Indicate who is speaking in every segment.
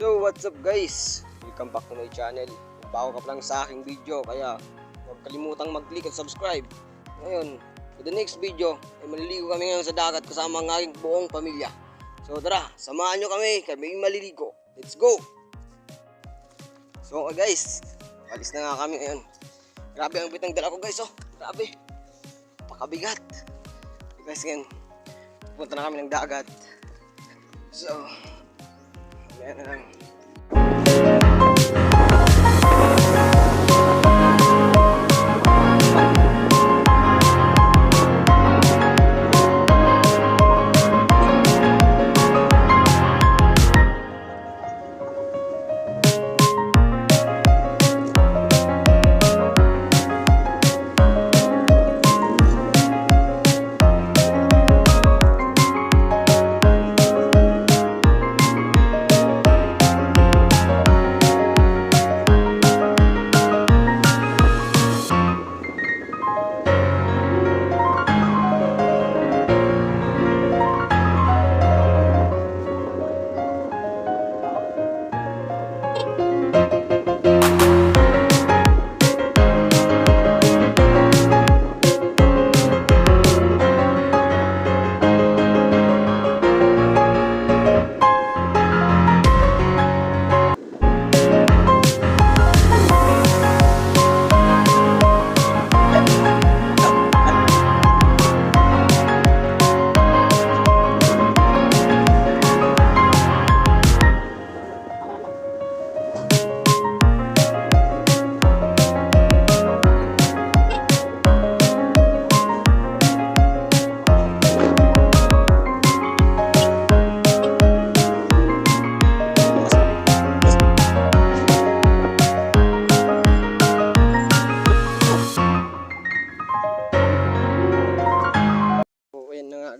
Speaker 1: So what's up guys? Welcome back to my channel. Kung bago ka pa lang sa aking video, kaya huwag kalimutang mag-click at subscribe. Ngayon, for the next video, ay maliligo kami ngayon sa dagat kasama ang aking buong pamilya. So tara, samahan nyo kami maliligo. Let's go! So guys, alis na nga kami ngayon. Grabe ang bitang dala ko guys, oh. Grabe. Pakabigat. Guys, ngayon, pupunta na kami ng dagat. So, ayan na lang.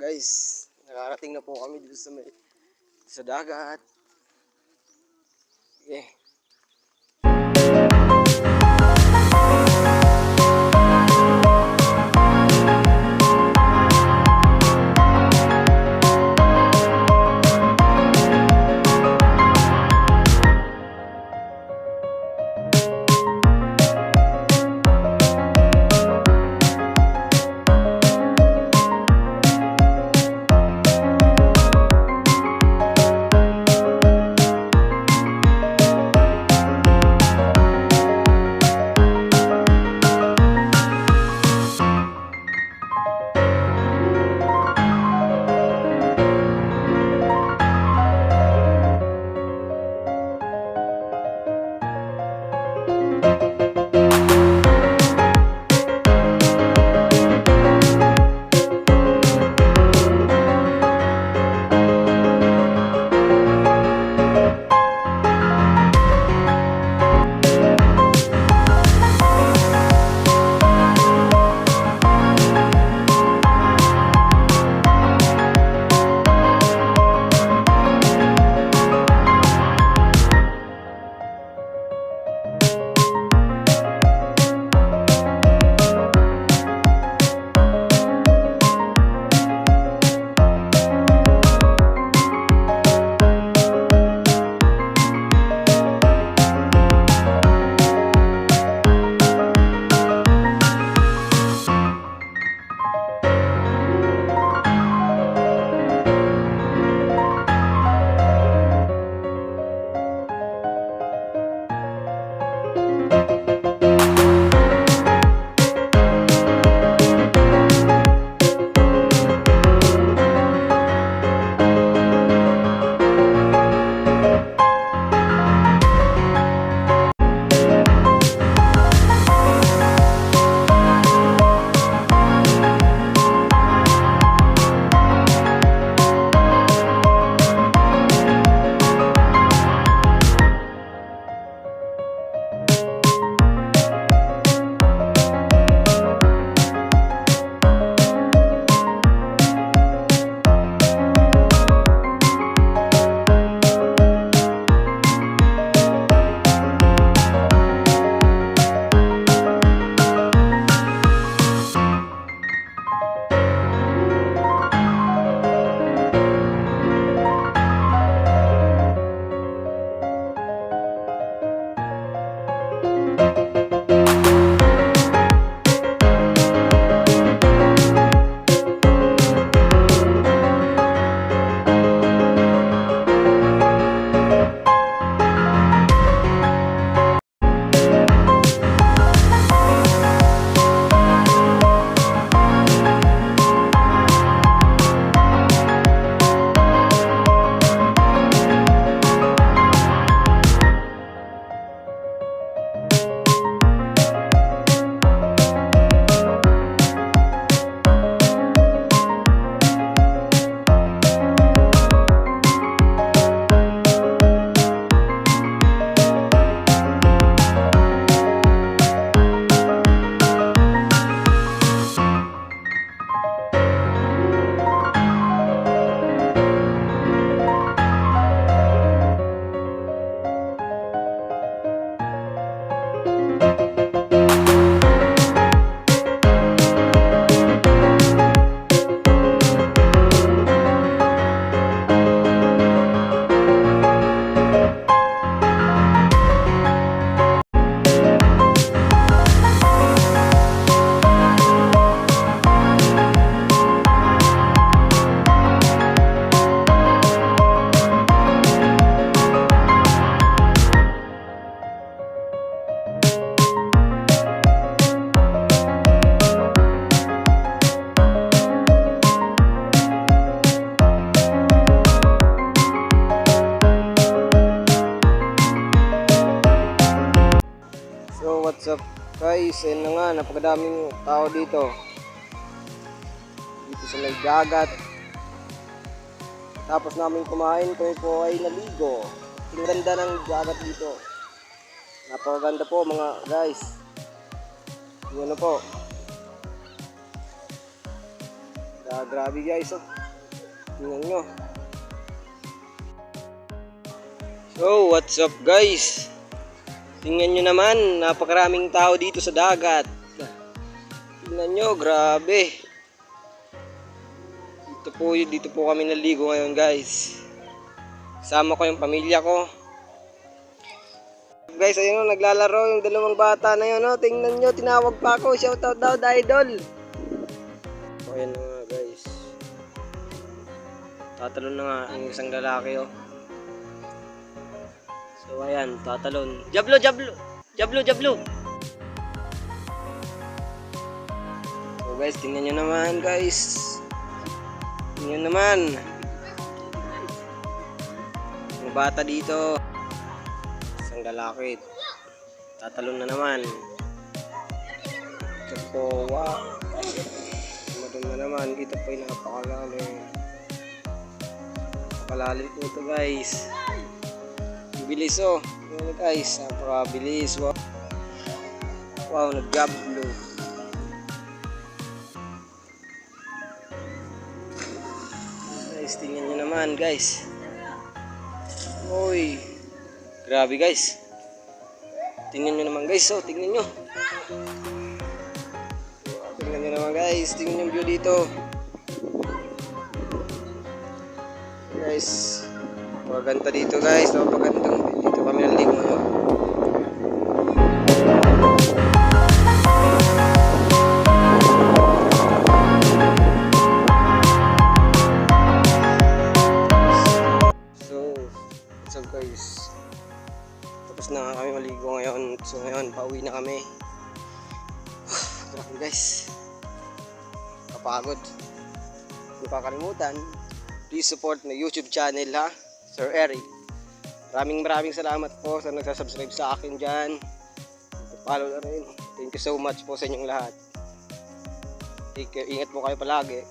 Speaker 1: Guys, nakarating na po kami dito sa dagat. Okay. What's up guys? Ayun na nga, napakadaming tao dito. Dito sa may dagat. Tapos namin kumain, kami po ay naligo. Ang ganda ng dagat dito. Napakaganda po mga guys. Yun na po. Grabe guys, oh. Tingnan nyo. So, what's up guys? Tingnan nyo naman, napakaraming tao dito sa dagat. Tingnan nyo, grabe. Dito po kami naligo ngayon guys. Kasama ko yung pamilya ko. Guys, ayun o, naglalaro yung dalawang bata na yun. Tingnan nyo, tinawag pa ako. Shoutout daw, idol. So, ayan na nga guys. Tatalon na nga yung isang lalaki oh. So ayan, tatalon. Jablo. So guys, tingnan nyo naman guys. Tingnan naman. Yung bata dito. Isang lalaki. Tatalon na naman. So wow. Tumadun na naman. Dito po yung napakalalim. Napakalalim po ito guys. Bilis oh. Ayan guys, napakabilis. Wow, wow, nag-jablo. Guys, tingnan nyo naman guys. Uy, grabe guys. Tingnan nyo naman guys, oh, tingnan nyo. Tingnan nyo naman guys, tingnan yung view dito. Guys, napakaganda dito guys, napakagandang dito kami naligo ngayon. So, what's up guys? Tapos na kami maligo ngayon. So ngayon, pauwi na kami. Grabe guys. Kapagod. Huwag kakalimutan, please support my YouTube channel ha, Sir Eric. Maraming salamat po sa nagsasubscribe sa akin dyan. Follow na rin. Thank you so much po sa inyong lahat. Take care. Ingat po kayo palagi.